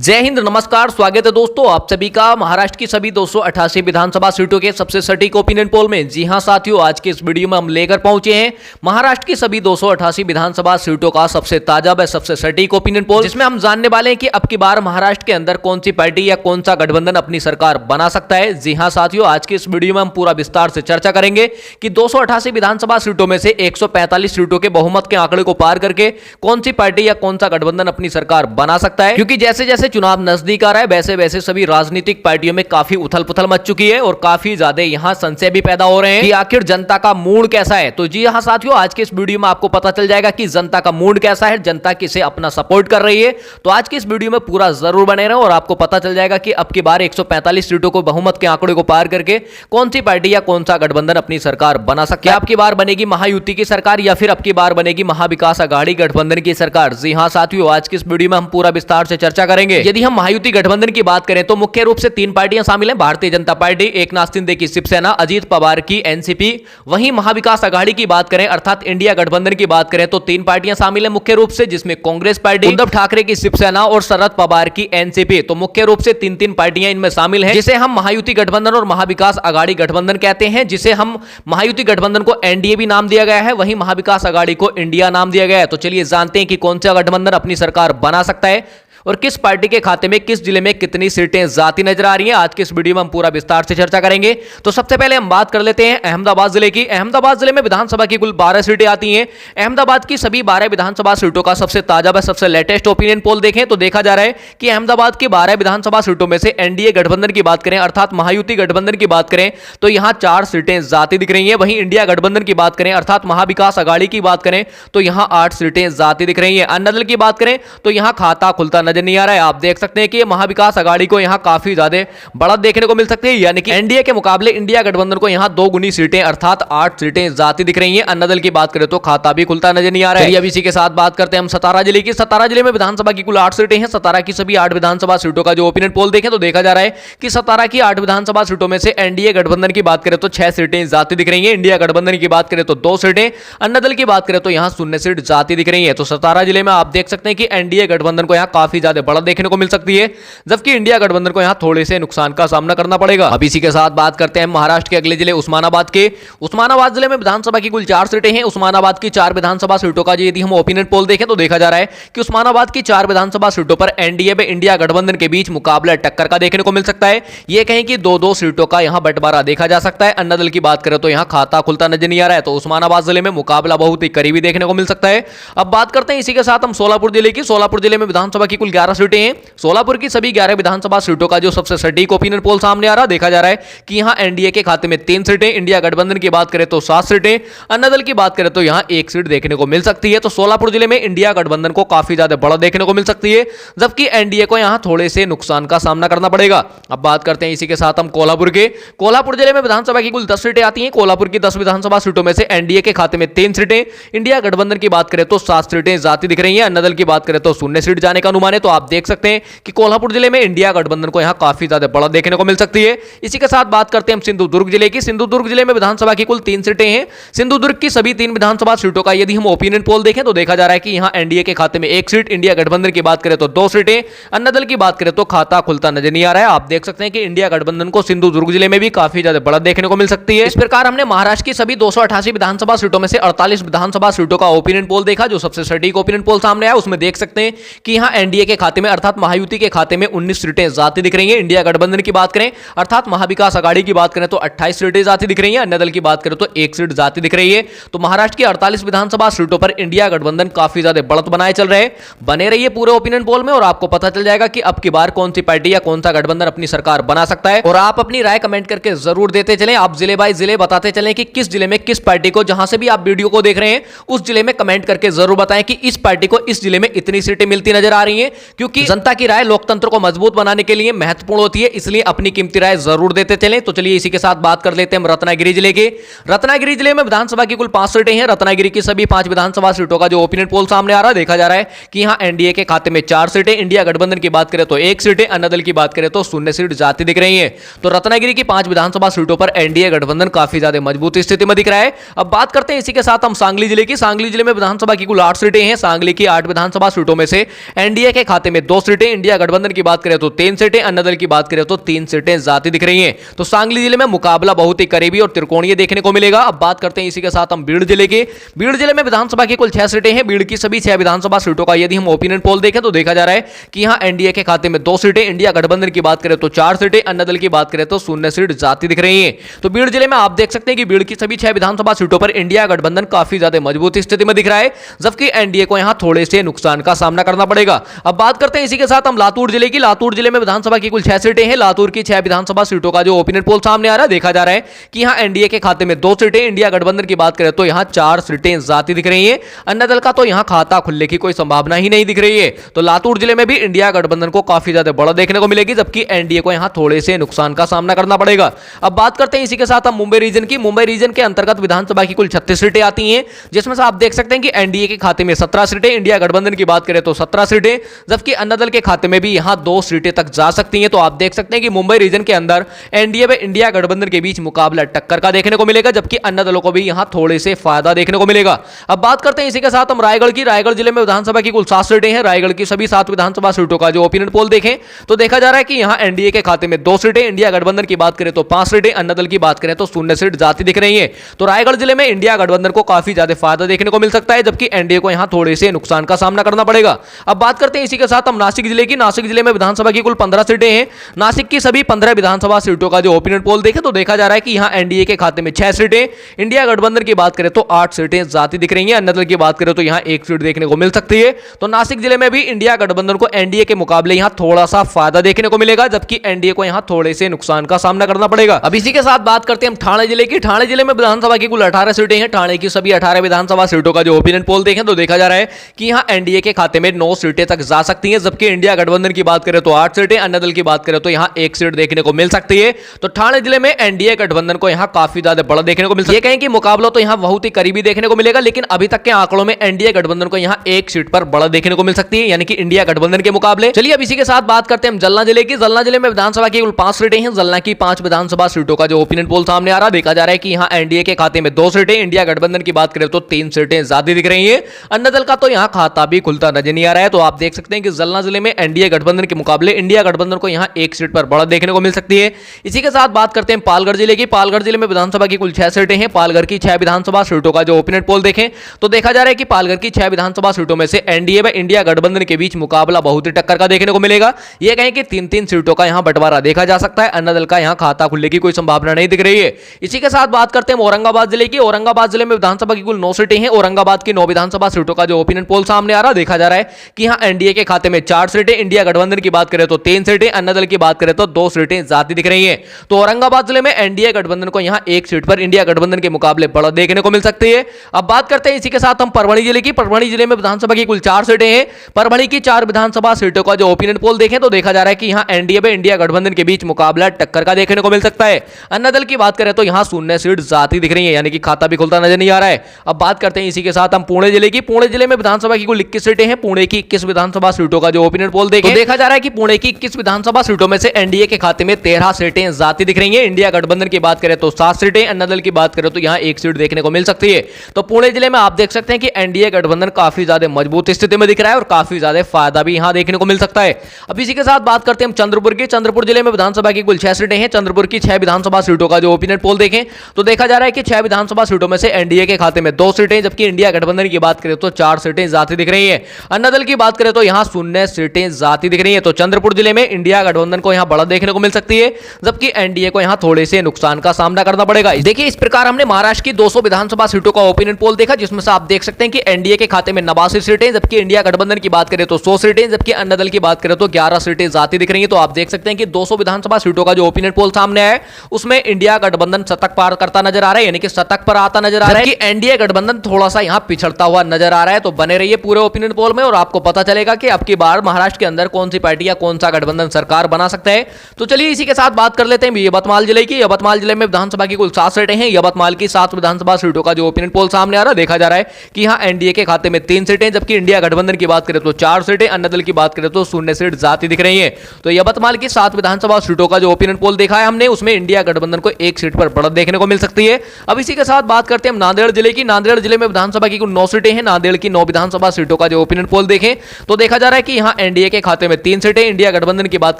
जय हिंद, नमस्कार, स्वागत है दोस्तों आप सभी का महाराष्ट्र की सभी 288 विधानसभा सीटों के सबसे सटीक ओपिनियन पोल में। जी हां साथियों, आज के इस वीडियो में हम लेकर पहुंचे हैं महाराष्ट्र की सभी 288 विधानसभा सीटों का सबसे ताजा व सबसे सटीक ओपिनियन पोल, जिसमें हम जानने वाले हैं कि अब की बार महाराष्ट्र के अंदर कौन सी पार्टी या कौन सा गठबंधन अपनी सरकार बना सकता है। जी हां साथियों, आज के इस वीडियो में हम पूरा विस्तार से चर्चा करेंगे कि 288 विधानसभा सीटों में से 145 सीटों के बहुमत के आंकड़े को पार करके कौन सी पार्टी या कौन सा गठबंधन अपनी सरकार बना सकता है। क्योंकि जैसे जैसे चुनाव नजदीक आ रहा है वैसे वैसे सभी राजनीतिक पार्टियों में काफी उथल पुथल मच चुकी है और काफी ज्यादा यहां संशय भी पैदा हो रहे हैं कि आखिर जनता का मूड कैसा है। तो जी हां साथियों, आज के इस वीडियो में आपको पता चल जाएगा कि जनता का मूड कैसा है, जनता किसे अपना सपोर्ट कर रही है। तो आज के इस वीडियो में पूरा जरूर बने रहें और आपको पता चल जाएगा कि अब की बार 145 सीटों को बहुमत के आंकड़े को पार करके कौन सी पार्टी या कौन सा गठबंधन अपनी सरकार बना सकती है। अब की बार बनेगी महायुति की सरकार या फिर अब की बार बनेगी महाविकास आघाड़ी गठबंधन की सरकार। जी हां साथियों, आज के इस वीडियो में हम पूरा विस्तार से चर्चा करेंगे। यदि हम महायुति गठबंधन की बात करें तो मुख्य रूप से तीन पार्टियां शामिल हैं, भारतीय जनता पार्टी, एकनाथ शिंदे की शिवसेना, अजीत पवार की एनसीपी। वहीं महाविकास आघाड़ी की बात करें अर्थात इंडिया गठबंधन की बात करें तो तीन पार्टियां शामिल हैं मुख्य रूप से, जिसमें कांग्रेस पार्टी, उद्धव ठाकरे की शिवसेना और शरद पवार की एनसीपी। तो मुख्य रूप से तीन तीन पार्टियां इनमें शामिल हैं, जिसे हम महायुति गठबंधन और महाविकास आघाड़ी गठबंधन कहते हैं, जिसे हम महायुति गठबंधन को एनडीए भी नाम दिया गया है, वहीं महाविकास आघाड़ी को इंडिया नाम दिया गया है। तो चलिए जानते हैं कि कौन सा गठबंधन अपनी सरकार बना सकता है और किस पार्टी के खाते में किस जिले में कितनी सीटें जाती नजर आ रही हैं। आज के इस वीडियो में हम पूरा विस्तार से चर्चा करेंगे। तो सबसे पहले हम बात कर लेते हैं अहमदाबाद जिले की। अहमदाबाद जिले में विधानसभा की कुल 12 सीटें आती हैं। अहमदाबाद की सभी 12 विधानसभा सीटों का सबसे ताजा व सबसे लेटेस्ट ओपिनियन पोल देखें तो देखा जा रहा है कि अहमदाबाद की 12 विधानसभा सीटों में से एनडीए गठबंधन की बात करें अर्थात महायुति गठबंधन की बात करें तो यहां 4 सीटें जाती दिख रही हैं। वहीं इंडिया गठबंधन की बात करें अर्थात महाविकास आघाड़ी की बात करें तो यहां 8 सीटें जाती दिख रही हैं। अन्य दल की बात करें तो यहां खाता खुलता नजर नहीं आ रहा है। आप देख सकते हैं कि महाविकास आघाड़ी को यहां काफी ज्यादा बढ़त देखने को मिल सकती है, यानी कि एनडीए के मुकाबले इंडिया गठबंधन को यहां 2 गुनी सीटें अर्थात 8 सीटें जाती दिख रही हैं। अन्य दल की बात करें तो खाता भी खुलता नजर नहीं आ रहा है। अब इसी के साथ बात करते हैं हम सतारा जिले की। सतारा जिले में विधानसभा की कुल 8 सीटें हैं। सतारा की सभी 8 विधानसभा सीटों का जो ओपिनियन पोल देखें तो देखा जा रहा है कि सतारा की 8 विधानसभा सीटों में से एनडीए गठबंधन की बात करें तो 6 सीटें जाती दिख रही है, इंडिया गठबंधन की बात करें तो 2 सीटें, अन्य दल की बात करें तो यहां 0 सीट जाती दिख रही है। तो सतारा जिले में आप देख सकते हैं कि एनडीए गठबंधन को यहां काफी ज्यादा बढ़त देखने को मिल सकती है, जबकि इंडिया गठबंधन को यहां थोड़े से नुकसान का सामना करना पड़ेगा। अब इसी के साथ बात करते हैं महाराष्ट्र के अगले जिले उस्मानाबाद के। उस्मानाबाद जिले में विधानसभा की कुल 4 सीटें हैं। उस्मानाबाद की 4 विधानसभा सीटों का यदि हम ओपिनियन पोल देखें तो देखा जा रहा है कि उस्मानाबाद की 4 विधानसभा सीटों पर एनडीए व इंडिया गठबंधन के बीच मुकाबला टक्कर का देखने को मिल सकता है। यह कहें कि 2-2 सीटों का यहां बंटवारा देखा जा सकता है। अन्य दल की बात करें तो यहां खाता खुलता नजर नहीं आ रहा है। तो उस्मानाबाद जिले में मुकाबला बहुत ही करीबी देखने को मिल सकता है। अब बात करते हैं इसी के साथ हम सोलापुर जिले की। सोलापुर जिले में विधानसभा की कुल 11 सीटें हैं। सोलापुर की सभी 11 विधानसभा सीटों का जो सबसे सटीक ओपिनियन पोल सामने आ रहा देखा जा रहा है कि यहां एनडीए के खाते में 3 सीटें, इंडिया गठबंधन की बात करें तो 7 सीटें, अन्य दल की बात करें तो यहां 1 सीट देखने को मिल सकती है। तो सोलापुर जिले में इंडिया गठबंधन को काफी ज्यादा बढ़त देखने को मिल सकती है, जबकि एनडीए को यहां थोड़े से नुकसान का सामना करना पड़ेगा। अब बात करते हैं इसी के साथ हम कोल्हापुर के। कोल्हापुर जिले में विधानसभा की कुल 10 सीटें आती हैं। कोल्हापुर की 10 विधानसभा सीटों में से एनडीए के खाते में 3 सीटें, इंडिया गठबंधन की बात करें तो 7 सीटें जाती दिख रही हैं, अन्य दल की बात करें तो 0 सीट जाने का अनुमान है। तो आप देख सकते हैं कि कोल्हापुर जिले में इंडिया गठबंधन को यहां काफी ज्यादा बढ़त देखने को मिल सकती है। इसी के साथ बात करते हैं हम सिंधुदुर्ग जिले की। सिंधुदुर्ग जिले में विधानसभा की कुल 3 सीटें हैं। सिंधुदुर्ग की सभी 3 विधानसभा सीटों का यदि हम ओपिनियन पोल देखें तो देखा जा रहा है कि यहां एनडीए के खाते में 1 सीट, इंडिया गठबंधन की बात करें तो 2 सीटें, अन्य दल की बात करें तो खाता खुलता नजर नहीं आ रहा है। आप देख सकते हैं कि इंडिया गठबंधन को सिंधुदुर्ग जिले में भी काफी ज्यादा बढ़त देखने को मिल सकती है। इस प्रकार हमने महाराष्ट्र की सभी 288 विधानसभा सीटों में से 48 विधानसभा सीटों का ओपिनियन पोल देखा। जो सबसे सटीक ओपिनियन पोल सामने आया उसमें देख सकते हैं कि यहां एनडीए के खाते में अर्थात महायुति के खाते में 19 सीटें जाती दिख रही है, इंडिया गठबंधन की बात करें अर्थात महाविकास आघाड़ी की बात करें तो 28 सीटें जाती दिख रही हैं, अन्य दल की बात करें तो 1 सीट जाती दिख रही है। तो महाराष्ट्र की 48 विधानसभा सीटों पर इंडिया गठबंधन काफी ज्यादा बढ़त बनाए चल रहे हैं। बने रहिए पूरे ओपिनियन पोल में और आपको पता चल जाएगा कि अब की बार कौन सी पार्टी या कौन सा गठबंधन अपनी सरकार बना सकता है। और आप अपनी राय कमेंट करके जरूर देते चलें। आप जिले बाय जिले बताते चलें कि किस जिले में किस पार्टी को, जहां से भी आप वीडियो को देख रहे हैं उस जिले में कमेंट करके जरूर बताएं कि इस पार्टी को इस जिले में इतनी सीटें मिलती नजर आ रही हैं, क्योंकि जनता की राय लोकतंत्र को मजबूत बनाने के लिए महत्वपूर्ण होती है, इसलिए अपनी कीमती राय जरूर देते चलें। तो चलिए इसी के साथ बात कर लेते हैं रत्नागिरी जिले के। रत्नागिरी जिले में विधानसभा की कुल 5 सीटें हैं। रत्नागिरी की सभी 5 विधानसभा सीटों का जो ओपिनियन पोल सामने आ रहा है देखा जा रहा है कि यहां एनडीए के खाते में 4 सीटें, इंडिया गठबंधन की बात करें तो 1 सीटें, अन्य दल की बात करें तो 0 सीट जाती दिख रही है। तो रत्नागिरी की 5 विधानसभा सीटों पर एनडीए गठबंधन काफी ज्यादा मजबूत स्थिति में दिख रहा है। अब बात करते हैं इसी के साथ हम सांगली जिले की। सांगली जिले में विधानसभा की कुल 8 सीटें हैं। सांगली की 8 विधानसभा सीटों में से एनडीए के खाते में 2 सीटें, इंडिया गठबंधन की बात करें तो 3 सीटें, अन्य दल की बात करें तो 3 सीटें जाती दिख रही हैं। तो सांगली जिले में मुकाबला बहुत ही करीबी और त्रिकोणीय देखने को मिलेगा। अब बात करते हैं इसी के साथ हम बीड़ जिले के। बीड़ जिले में विधानसभा की कुल 6 सीटें हैं। बीड़ की सभी 6 विधानसभा सीटों का यदि हम ओपिनियन पोल देखें तो देखा जा रहा है कि यहां एनडीए के खाते में 2 सीटें, इंडिया गठबंधन की बात करें तो 4 सीटें, अन्य दल की बात करें तो 0 सीट जाती दिख रही है। तो बीड़ जिले में आप देख सकते हैं कि बीड़ की सभी 6 विधानसभा सीटों पर इंडिया गठबंधन काफी ज्यादा मजबूत स्थिति में दिख रहा है, जबकि एनडीए को यहां थोड़े से नुकसान का सामना करना पड़ेगा। अब बात करते हैं इसी के साथ हम लातूर जिले की। लातूर जिले में विधानसभा की कुल 6 सीटें हैं। लातूर की 6 विधानसभा सीटों का जो ओपिनियन पोल सामने आ रहा है, देखा जा रहा है कि यहां एनडीए के खाते में 2 सीटें, इंडिया गठबंधन की बात करें तो यहां 4 सीटें जाती दिख रही हैं। अन्य दल का तो यहां खाता खुलने की कोई संभावना ही नहीं दिख रही है। तो लातूर जिले में भी इंडिया गठबंधन को काफी ज्यादा बड़ा देखने को मिलेगी, जबकि एनडीए को यहां थोड़े से नुकसान का सामना करना पड़ेगा। अब बात करते हैं इसी के साथ हम मुंबई रीजन की। मुंबई रीजन के अंतर्गत विधानसभा की कुल 36 सीटें आती हैं, जिसमें से आप देख सकते हैं कि एनडीए के खाते में 17 सीटें, इंडिया गठबंधन की बात करें तो 17 सीटें, जबकि अन्य दल के खाते में भी यहां 2 सीटें तक जा सकती हैं। तो आप देख सकते हैं कि मुंबई रीजन के अंदर एनडीए व इंडिया गठबंधन के बीच मुकाबला टक्कर का देखने को मिलेगा, जबकि अन्य दलों को भी यहां थोड़े से फायदा देखने को मिलेगा। अब बात करते हैं इसी के साथ हम रायगढ़ की। रायगढ़ जिले में विधानसभा की कुल 7 सीटें हैं। रायगढ़ की सभी 7 विधानसभा सीटों का जो ओपिनियन पोल देखें तो देखा जा रहा है कि यहां एनडीए के खाते में 2 सीटें, इंडिया गठबंधन की बात करें तो 5 सीटें, अन्य दल की बात करें तो 0 सीट जाती दिख रही है। तो रायगढ़ जिले में इंडिया गठबंधन को काफी ज्यादा फायदा देखने को मिल सकता है, जबकि एनडीए को यहां थोड़े से नुकसान का सामना करना पड़ेगा। अब बात करते हैं इसी के साथ हम नासिक जिले की। नासिक जिले में विधानसभा की कुल 15 सीटें हैं। नासिक की सभी 15 विधानसभा सीटों का जो ओपिनियन पोल देखें तो देखा जा रहा है कि यहां एनडीए के खाते में 6 सीटें, इंडिया गठबंधन की बात करें तो 8 सीटें जाती दिख रही हैं, अन्य दल की बात करें तो यहां 1 सीट देखने को मिल सकती है। तो नासिक जिले में भी इंडिया गठबंधन को एनडीए के मुकाबले यहां थोड़ा सा फायदा देखने को मिलेगा, जबकि एनडीए को यहां थोड़े से नुकसान का सामना करना पड़ेगा। अब इसी के साथ बात करते हैं हम ठाणे जिले की। ठाणे जिले में विधानसभा की कुल 18 सीटें हैं। ठाणे की सभी 18 विधानसभा सीटों का जो ओपिनियन पोल देखें तो देखा जा रहा है कि यहां एनडीए के खाते में 9 सीटें तक जा सकती हैं, जबकि इंडिया गठबंधन की बात करें तो 8 सीटें, अन्य दल की बात करें तो यहां 1 सीट देखने को मिल सकती है। तो ठाणे जिले में एनडीए गठबंधन को यहां काफी ज्यादा बड़ा देखने को मिल सकता है। ये कहें कि मुकाबला तो यहां बहुत ही करीबी देखने को मिलेगा, लेकिन अभी तक के आंकड़ों में एनडीए गठबंधन को यहां 1 सीट पर बड़ा देखने को मिल सकती है, यानी कि इंडिया गठबंधन के मुकाबले। चलिए अब इसी के साथ बात करते हैं हम जलना जिले की। जलना जिले में विधानसभा की कुल 5 सीटें हैं। जलना की 5 विधानसभा सीटों का जो ओपिनियन पोल सामने आ रहा है, देखा जा रहा है कि यहां एनडीए के खाते में 2 सीटें, इंडिया गठबंधन की बात करें तो 3 सीटें ज्यादा दिख रही हैं। अन्य दल का तो यहां खाता भी खुलता नजर नहीं आ रहा है। तो आप देख सकते हैं कि जलना जिले में एनडीए गठबंधन के मुकाबले इंडिया गठबंधन को यहां 1 सीट पर बड़ा देखने को मिल सकती है। इसी के साथ बात करते हैं पालघर जिले की। पालघर जिले में विधानसभा की कुल 6 सीटें हैं। पालघर की 6 विधानसभा सीटों का जो ओपिनियन पोल देखें तो देखा जा रहा है कि पालघर की 6 विधानसभा सीटों में से एनडीए व इंडिया गठबंधन के बीच मुकाबला बहुत ही टक्कर का देखने को मिलेगा। यह कहें कि 3-3 सीटों का यहां बंटवारा देखा जा सकता है। अन्य दल का यहां खाता खुलने की कोई संभावना नहीं दिख रही है। इसी के साथ बात करते हैं औरंगाबाद जिले की। औरंगाबाद जिले में विधानसभा की कुल 9 सीटें हैं। औरंगाबाद की 9 विधानसभा सीटों का जो ओपिनियन पोल सामने आ रहा है, देखा जा रहा है कि यहां एनडीए के खाते में 4 सीटें, इंडिया गठबंधन की बात करें तो 3 सीटें, अन्य दल की बात करें तो 2 सीटें जाती दिख रही हैं। तो औरंगाबाद जिले में एनडीए गठबंधन को यहां 1 सीट पर इंडिया गठबंधन के मुकाबले बड़ा देखने को मिल सकती है। अब बात करते हैं इसी के साथ हम परभणी जिले की। परभणी जिले में विधानसभा की कुल 4 सीटें हैं। परभणी की 4 विधानसभा सीटों का जो ओपिनियन पोल देखें तो देखा जा रहा है कि यहां एनडीए व इंडिया गठबंधन के बीच मुकाबला टक्कर का देखने को मिल सकता है। अन्य दल की बात करें तो यहां 0 सीट जाती दिख रही है, यानी कि खाता भी खुलता नजर नहीं आ रहा है। अब बात करते हैं इसी के साथ हम पुणे जिले की। पुणे जिले में विधानसभा की कुल 21 सीटें हैं। पुणे की 21 विधानसभा सीटों का जो ओपिनियन पोल देखें तो देखा जा रहा है कि पुणे की 21 विधानसभा सीटों में से एनडीए के खाते में 13 सीटें जाती दिख रही हैं। इंडिया गठबंधन की बात करें तो 7 सीटें, अन्य दल की बात करें तो यहां 1 सीट देखने को मिल सकती है। तो पुणे जिले में आप देख सकते हैं कि एनडीए गठबंधन काफी ज्यादा मजबूत स्थिति में दिख रहा है और काफी ज्यादा फायदा भी यहां देखने को मिल सकता है। अब इसी के साथ बात करते हैं हम चंद्रपुर की। चंद्रपुर जिले में विधानसभा की कुल 6 सीटें हैं। चंद्रपुर की 6 विधानसभा सीटों का जो ओपिनियन पोल देखें तो देखा जा रहा है कि 6 विधानसभा सीटों में से एनडीए के खाते में 2 सीटें, जबकि इंडिया गठबंधन की बात करें तो 4 सीटें जाती दिख रही हैं। अन्य दल की बात करें तो यहां 0 सीटें जाती दिख रही हैं। तो चंद्रपुर जिले में इंडिया गठबंधन को यहां बड़ा देखने को मिल सकती है, जबकि एनडीए को यहां थोड़े से नुकसान का सामना करना पड़ेगा। देखिए इस प्रकार हमने महाराष्ट्र की 200 विधानसभा सीटों का ओपिनियन पोल देखा, जिसमें से आप देख सकते हैं कि एनडीए के खाते में 89 सीटें, जबकि इंडिया गठबंधन की बात करें तो 100 सीटें, जबकि अन्य दल की बात करें तो 11 सीटें जाती दिख रही हैं। तो आप देख सकते हैं कि 200 विधानसभा सीटों का जो ओपिनियन पोल सामने आया है उसमें इंडिया गठबंधन शतक पार करता नजर आ रहा है, यानी कि शतक पर आता नजर आ रहा है, कि एनडीए गठबंधन थोड़ा सा यहां पिछड़ता हुआ नजर आ रहा है। तो बने रहिए पूरे ओपिनियन पोल में और आपको पता चलेगा कि अब की बार महाराष्ट्र के अंदर कौन सी पार्टी या कौन सा गठबंधन सरकार बना सकता है। तो चलिए इसी के साथ बात कर लेते हैं यवतमाल जिले की। यवतमाल जिले में विधानसभा की कुल 7 सीटें हैं। यवतमाल की 7 विधानसभा सीटों का जो ओपिनियन पोल सामने आ रहा है, देखा जा रहा है कि यहां एनडीए के खाते में 3 सीटें, जबकि इंडिया गठबंधन की बात करें तो 4 सीटें, अन्य दल की बात करें तो 0 सीट जाती दिख रही है। तो यवतमाल की 7 विधानसभा सीटों का जो ओपिनियन पोल देखा है हमने, उसमें इंडिया गठबंधन को 1 सीट पर बढ़त देखने को मिल सकती है। अब इसी के साथ बात करते हैं नांदेड़ जिले की। नांदेड़ जिले में विधानसभा की कुल 9 सीटें हैं। नांदेड़ की 9 विधानसभा सीटों का जो ओपिनियन पोल देखें तो देखा देखा जा रहा है कि यहाँ एनडीए के खाते में 3 सीटें, इंडिया गठबंधन की बात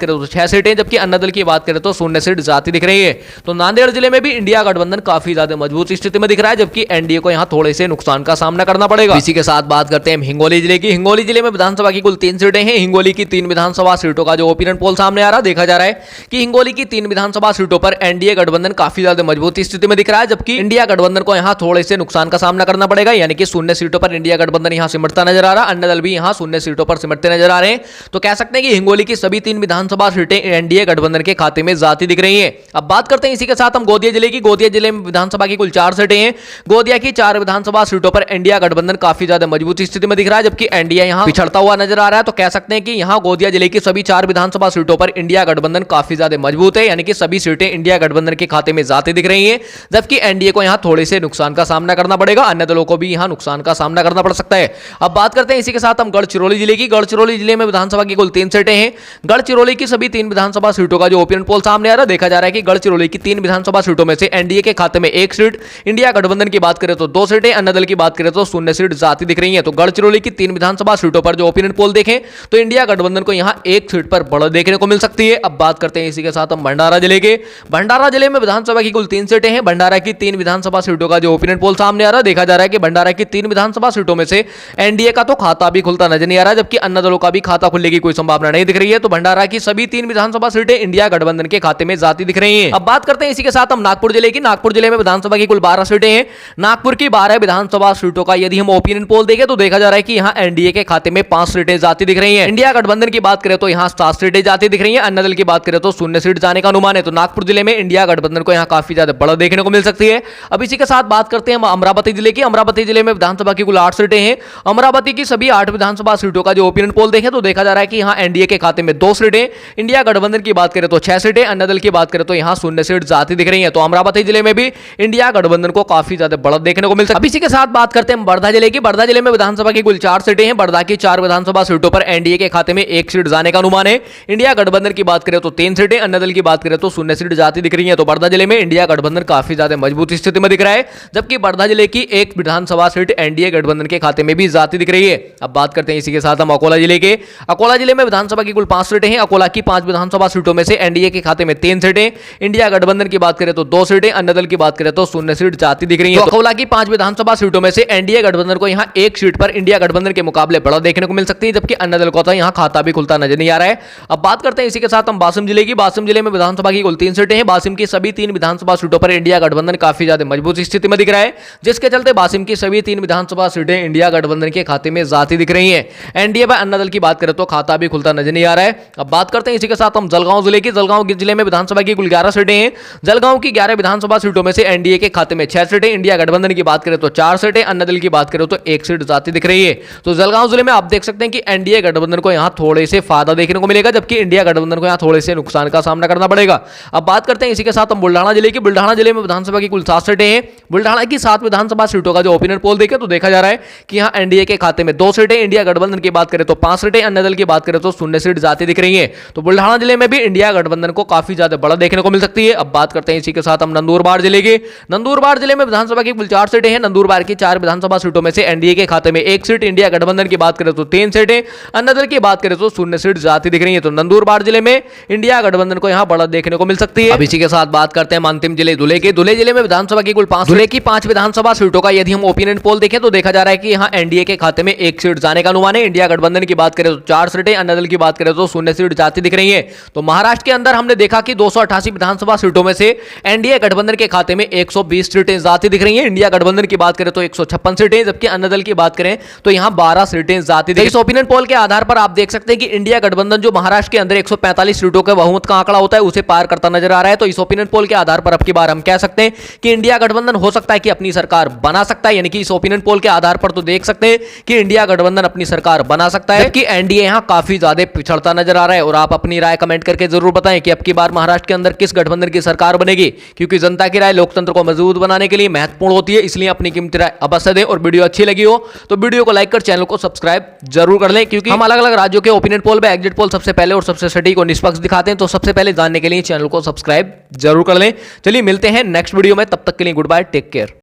करें तो 6 सीटें, जबकि अन्ना दल की बात करें तो 0 सीट जाती दिख रही है। तो नांदेड़ जिले में भी इंडिया गठबंधन काफी ज्यादा मजबूत स्थिति में दिख रहा है, जबकि एनडीए को यहाँ थोड़े से नुकसान का सामना करना पड़ेगा। इसी के साथ बात करते हैं हिंगोली जिले की। हिंगोली जिले में विधानसभा की कुल 3 सीटें हैं। हिंगोली की 3 विधानसभा सीटों का जो ओपिनियन पोल सामने आ रहा है, देखा जा रहा है कि हिंगोली की 3 विधानसभा सीटों पर एनडीए गठबंधन काफी ज्यादा मजबूत स्थिति में दिख रहा है, जबकि इंडिया गठबंधन को यहाँ थोड़े से नुकसान का सामना करना पड़ेगा, यानी कि 0 सीटों पर इंडिया गठबंधन यहाँ सिमटता नजर आ रहा है, अन्ना दल भी यहाँ 0 सीटों पर सिमटते नजर आ रहे हैं। तो कह सकते हैं कि हिंगोली की सभी 3 विधानसभा सीटें एनडीए गठबंधन के खाते में जाती दिख रही हैं। अब बात करते हैं इसी के साथ हम गोदिया जिले की। गोदिया जिले में विधानसभा की कुल 4 सीटें हैं। गोदिया की 4 विधानसभा सीटों पर इंडिया गठबंधन काफी ज्यादा मजबूत स्थिति में दिख रहा है, जबकि एनडीए यहाँ पिछड़ता हुआ नजर आ रहा है। तो कह सकते हैं कि यहाँ गोदिया जिले की सभी 4 विधानसभा सीटों पर इंडिया गठबंधन काफी ज्यादा मजबूत है, यानी कि सभी सीटें इंडिया गठबंधन के खाते में जाती दिख रही हैं, जबकि एनडीए को यहाँ थोड़े से नुकसान का सामना करना पड़ेगा, अन्य दलों को भी यहाँ नुकसान का सामना करना पड़ सकता है। अब बात करते हैं इसी के साथ हम गढ़चिरौली जिले की। गढ़चिरौली जिले में विधानसभा की कुल 3 सीटें हैं। गढ़चिरौली की सभी 3 विधानसभा सीटों का जो ओपिनियन पोल सामने आ रहा है, देखा जा रहा है कि गढ़चिरौली की 3 विधानसभा सीटों में से एनडीए के खाते में 1 सीट, इंडिया गठबंधन की बात करें तो 2 सीटें, अन्ना दल की बात करें तो 0 सीट जाती दिख रही है। तो गढ़चिरौली की 3 विधानसभा सीटों पर जो ओपिनियन पोल देखें तो इंडिया गठबंधन को यहाँ 1 सीट पर बढ़त देखने को मिल सकती है। अब बात करते हैं इसी के साथ हम भंडारा जिले के। भंडारा जिले में विधानसभा की कुल 3 सीटें हैं। भंडारा की 3 विधानसभा सीटों का जो ओपिनियन पोल सामने आ रहा है, देखा जा रहा है कि भंडारा की 3 विधानसभा सीटों में से एनडीए का तो खाता भी खुलता नजर नहीं आ रहा, जबकि अन्ना दलों का भी खाता खुलने की कोई संभावना नहीं दिख रही है। तो भंडारा की सभी 3 विधानसभा सीटें इंडिया गठबंधन के खाते में जाती दिख रही हैं। अब बात करते हैं इसी के साथ हम नागपुर जिले की। नागपुर जिले में विधानसभा की कुल 12 सीटें हैं। नागपुर की 12 विधानसभा सीटों का यदि हम ओपिनियन पोल देखें तो देखा जा रहा है कि यहाँ एनडीए के खाते में 5 सीटें जाती दिख रही हैं। इंडिया गठबंधन की बात करें तो यहाँ 7 सीटें जाती दिख रही हैं। अन्ना दल की बात करें तो 0 सीट जाने का अनुमान है। तो नागपुर जिले में इंडिया गठबंधन को यहाँ काफी ज्यादा बढ़त देखने को मिल सकती है। अब इसी के साथ बात करते हैं हम अमरावती जिले की। अमरावती जिले में विधानसभा की कुल 8 सीटें हैं। अमरावती की सभी 8 विधानसभा सीटों का जो ओपिनियन पोल देखें तो देखा जा रहा है कि यहाँ एनडीए के खाते में 2 सीटें, इंडिया गठबंधन की बात करें तो 6 सीटें, अन्ना दल की बात करें तो यहाँ 0 सीट जाती दिख रही है। तो अमरावती जिले में भी इंडिया गठबंधन को काफी ज्यादा बढ़त देखने को मिल सकती है। अब इसी के साथ बात करते हैं वर्धा जिले की। वर्धा जिले में विधानसभा की कुल 4 सीटें हैं। वर्धा की 4 विधानसभा सीटों पर एनडीए के खाते में 1 सीट जाने का अनुमान है। इंडिया गठबंधन की बात करें तो 3 सीटें, अन्ना दल की बात करें तो 0 सीट जाती दिख रही है। तो वर्धा जिले में इंडिया गठबंधन काफी ज्यादा मजबूत स्थिति में दिख रहा है, जबकि वर्धा जिले की 1 विधानसभा सीट एनडीए गठबंधन के खाते में भी जाती दिख रही है। अब बात करते हैं इसी के साथ हम अकोला जिले के। अकोला जिले में विधानसभा की कुल 5 सीटें हैं। अकोला की 5 विधानसभा सीटों में से एनडीए के खाते में 3 सीटें, इंडिया गठबंधन की बात करें तो 2 सीटें, अन्ना दल की बात करें तो 0 सीट जाती दिख रही है। तो अकोला की 5 विधानसभा सीटों में से एनडीए गठबंधन को यहाँ 1 सीट पर इंडिया गठबंधन के मुकाबले बढ़त देखने को मिल सकती है, जबकि अन्ना दल को तो यहाँ खाता भी खुलता नजर नहीं आ रहा है। अब बात करते हैं इसी के साथ हम बासिम जिले की। बासिम जिले में विधानसभा की कुल 3 सीटें हैं। बासिम की सभी 3 विधानसभा सीटों पर इंडिया गठबंधन काफी ज्यादा मजबूत स्थिति में दिख रहा है, जिसके चलते बासिम की सभी 3 विधानसभा सीटें इंडिया गठबंधन के खाते में जाती दिख रही हैं। एनडीए पर अन्ना दल की बात करें तो खाता भी खुलता नजर नहीं आ रहा है। अब बात करते हैं इसी के साथ हम जलगांव जिले की। जलगांव जिले में विधानसभा की कुल 11 सीटें हैं। जलगांव की 11 विधानसभा सीटों में से एनडीए के खाते में 6 सीटें, इंडिया गठबंधन की बात करें तो 4 सीटें, अन्ना दल की बात करें तो 1 सीट जाती दिख रही है। तो जलगांव जिले में आप देख सकते हैं कि एनडीए गठबंधन को यहां थोड़े से फायदा देखने को मिलेगा, जबकि इंडिया गठबंधन को यहां थोड़े से नुकसान का सामना करना पड़ेगा। अब बात करते हैं इसी के साथ हम बुल्ढाना जिले की। बुल्ढाना जिले में विधानसभा की कुल 7 सीटें हैं। बुल्ढाना की 7 विधानसभा सीटों का जो ओपिनियन पोल देखें तो देखा जा रहा है कि यहां एनडीए के खाते में 2 सीटें, इंडिया गठबंधन की बात करें तो 5 सीटें, अन्ना दल की बात करें तो 0 सीट जाती दिख रही है। तो बुल्ढाना जिले में भी इंडिया गठबंधन को काफी ज्यादा बढ़त देखने को मिल सकती है। अब बात करते हैं इसी के साथ हम नंदुरबार जिले के। नंदुरबार जिले में विधानसभा की कुल 4 सीटें हैं। नंदुरबार की 4 विधानसभा सीटों में से एनडीए के खाते में 1 सीट, इंडिया गठबंधन की बात करें तो 3 सीटें, अन्ना दल की बात करें तो 0 सीट जाती दिख रही है। तो नंदुरबार जिले में इंडिया गठबंधन को यहां बढ़त देखने को मिल सकती है। अब इसी के साथ बात करते हैं अंतिम जिले धुले के। धुले जिले में विधानसभा की कुल 5 विधानसभा सीटों का यदि हम ओपिनियन पोल देखें तो देखा जा रहा है कि यहां एनडीए के खाते में 1 सीट जाने का अनुमान है। इंडिया गठबंधन की बात करें तो 4 सीटें, अन्ना दल की बात करें तो 0 सीट जाती दिख रही है। तो महाराष्ट्र के अंदर हमने देखा कि 288 विधानसभा सीटों में से एनडीए गठबंधन के खाते में 120 सीटें जाती दिख रही हैं। इंडिया गठबंधन की बात करें तो 156 सीटें, जबकि अन्ना दल की बात करें तो यहां 12 सीटें जाती दिख रही हैं। इस ओपिनियन पोल के आधार पर आप देख सकते हैं कि इंडिया गठबंधन जो महाराष्ट्र के अंदर 145 सीटों के बहुमत का आंकड़ा होता है उसे पार करता नजर आ रहा है। तो इस ओपिनियन पोल के आधार पर अब की बार हम कह सकते हैं कि इंडिया गठबंधन हो सकता है कि अपनी सरकार बना सकता है, यानी कि इस ओपिनियन पोल के आधार पर तो देख सकते हैं कि इंडिया गठबंधन अपनी सरकार बना सकता है, जबकि एनडीए यहां काफी ज्यादा पिछड़ता नजर आ रहा है। और आप अपनी राय कमेंट करके जरूर बताएं कि अब की बार महाराष्ट्र के अंदर किस गठबंधन की सरकार बनेगी, क्योंकि जनता की राय लोकतंत्र को मजबूत बनाने के लिए महत्वपूर्ण होती है। इसलिए अपनी कीमती राय अवश्य दें और वीडियो अच्छी लगी हो तो वीडियो को लाइक कर चैनल को सब्सक्राइब जरूर कर लें, क्योंकि हम अलग अलग राज्यों के ओपिनियन पोल में एग्जिट पोल सबसे पहले और सबसे सटीक और निष्पक्ष दिखाते हैं। तो सबसे पहले जानने के लिए चैनल को सब्सक्राइब जरूर कर लें। चलिए मिलते हैं नेक्स्ट वीडियो में, तब तक के लिए गुड बाय, टेक केयर।